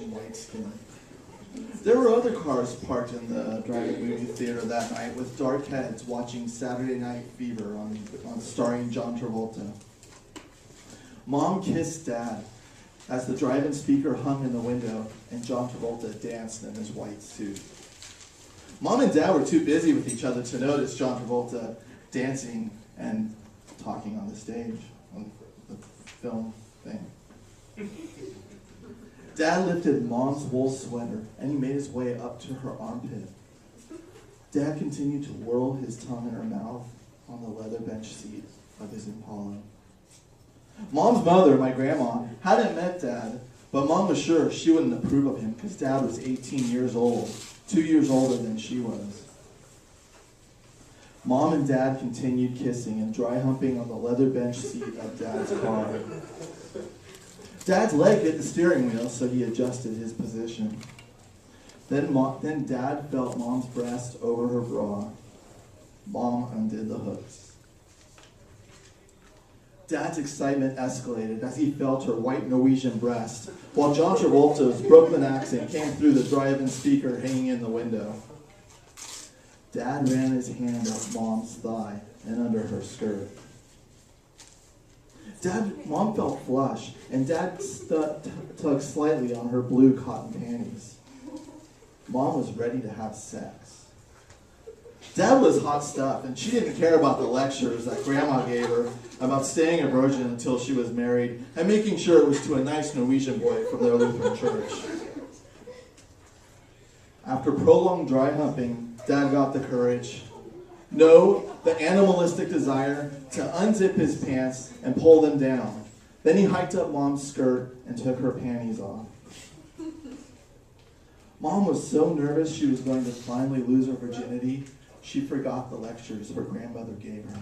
white skin. There were other cars parked in the drive-in movie theater that night with dark heads watching Saturday Night Fever on starring John Travolta. Mom kissed Dad as the drive-in speaker hung in the window and John Travolta danced in his white suit. Mom and Dad were too busy with each other to notice John Travolta dancing and talking on the stage, on the film thing. Dad lifted Mom's wool sweater and he made his way up to her armpit. Dad continued to whirl his tongue in her mouth on the leather bench seat of his Impala. Mom's mother, my grandma, hadn't met Dad, but Mom was sure she wouldn't approve of him because Dad was 18 years old, 2 years older than she was. Mom and Dad continued kissing and dry humping on the leather bench seat of Dad's car. Dad's leg hit the steering wheel, so he adjusted his position. Then Dad felt Mom's breast over her bra. Mom undid the hooks. Dad's excitement escalated as he felt her white Norwegian breast, while John Travolta's Brooklyn accent came through the drive-in speaker hanging in the window. Dad ran his hand up Mom's thigh and under her skirt. Mom felt flush, and Dad tugged slightly on her blue cotton panties. Mom was ready to have sex. Dad was hot stuff, and she didn't care about the lectures that Grandma gave her about staying a virgin until she was married and making sure it was to a nice Norwegian boy from their Lutheran church. After prolonged dry humping, Dad got the courage, the animalistic desire to unzip his pants and pull them down. Then he hiked up Mom's skirt and took her panties off. Mom was so nervous she was going to finally lose her virginity, she forgot the lectures her grandmother gave her.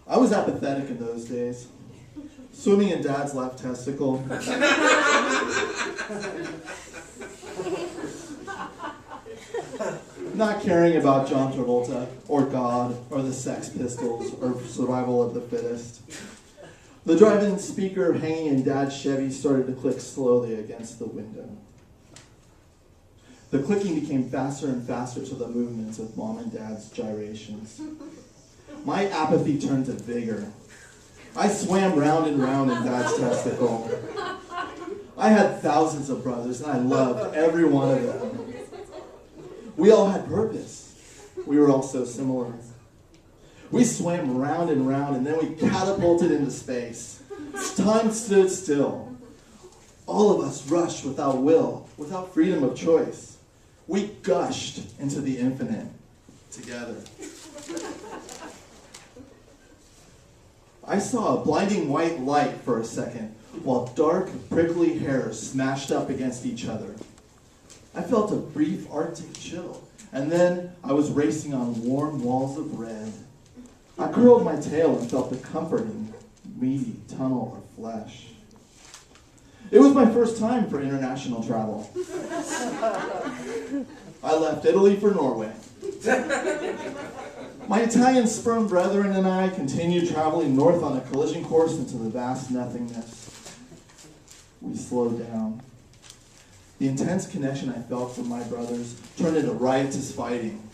I was apathetic in those days, swimming in Dad's left testicle. Not caring about John Travolta, or God, or the Sex Pistols, or survival of the fittest. The drive-in speaker hanging in Dad's Chevy started to click slowly against the window. The clicking became faster and faster to the movements of Mom and Dad's gyrations. My apathy turned to vigor. I swam round and round in Dad's testicle. I had thousands of brothers, and I loved every one of them. We all had purpose. We were all so similar. We swam round and round, and then we catapulted into space. Time stood still. All of us rushed without will, without freedom of choice. We gushed into the infinite together. I saw a blinding white light for a second, while dark, prickly hairs smashed up against each other. I felt a brief Arctic chill, and then I was racing on warm walls of red. I curled my tail and felt the comforting, meaty tunnel of flesh. It was my first time for international travel. I left Italy for Norway. My Italian sperm brethren and I continued traveling north on a collision course into the vast nothingness. We slowed down. The intense connection I felt from my brothers turned into riotous fighting.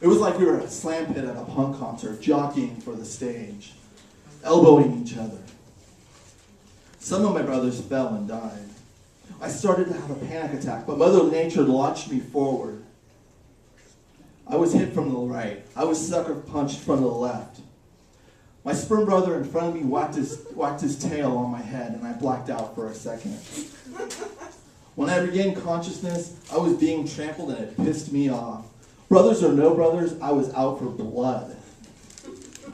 It was like we were at a slam pit at a punk concert, jockeying for the stage, elbowing each other. Some of my brothers fell and died. I started to have a panic attack, but Mother Nature launched me forward. I was hit from the right. I was sucker punched from the left. My sperm brother in front of me whacked his tail on my head, and I blacked out for a second. When I regained consciousness, I was being trampled and it pissed me off. Brothers or no brothers, I was out for blood.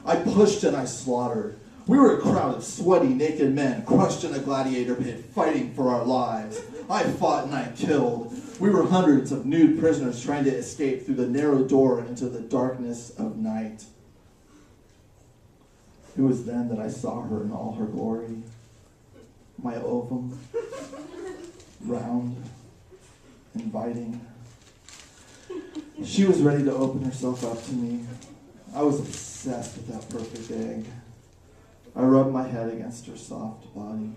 I pushed and I slaughtered. We were a crowd of sweaty, naked men crushed in a gladiator pit, fighting for our lives. I fought and I killed. We were hundreds of nude prisoners trying to escape through the narrow door into the darkness of night. It was then that I saw her in all her glory. My ovum, round, inviting. She was ready to open herself up to me. I was obsessed with that perfect egg. I rubbed my head against her soft body.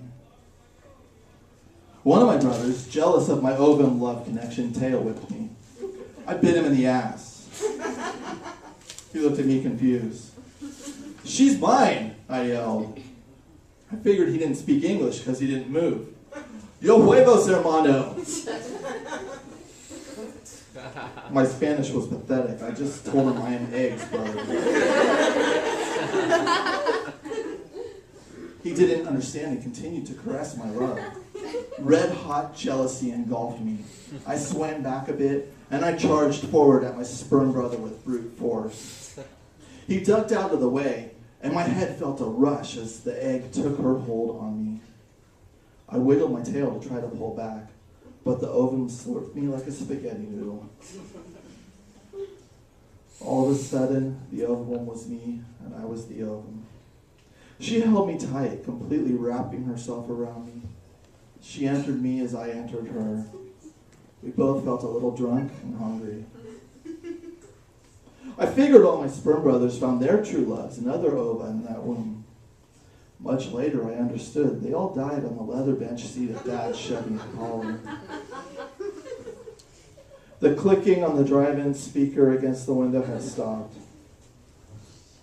One of my brothers, jealous of my ovum love connection, tail whipped me. I bit him in the ass. He looked at me confused. "She's mine," I yelled. I figured he didn't speak English because he didn't move. "Yo huevos, hermano." My Spanish was pathetic. I just told him I am eggs, brother. He didn't understand and continued to caress my love. Red-hot jealousy engulfed me. I swam back a bit, and I charged forward at my sperm brother with brute force. He ducked out of the way, and my head felt a rush as the egg took her hold on me. I wiggled my tail to try to pull back, but the ovum slurped me like a spaghetti noodle. All of a sudden, the ovum was me, and I was the ovum. She held me tight, completely wrapping herself around me. She entered me as I entered her. We both felt a little drunk and hungry. I figured all my sperm brothers found their true loves and other ova in that womb. Much later, I understood they all died on the leather bench seat of Dad's Chevy Impala. The clicking on the drive-in speaker against the window had stopped.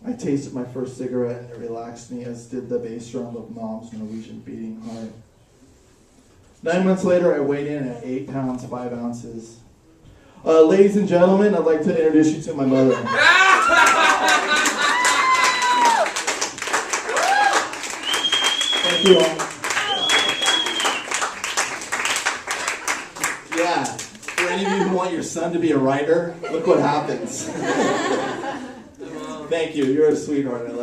I tasted my first cigarette and it relaxed me, as did the bass drum of Mom's Norwegian beating heart. 9 months later, I weighed in at 8 pounds, 5 ounces. Ladies and gentlemen, I'd like to introduce you to my mother. Thank you all. Yeah, for any of you who want your son to be a writer, look what happens. Thank you, you're a sweetheart. I love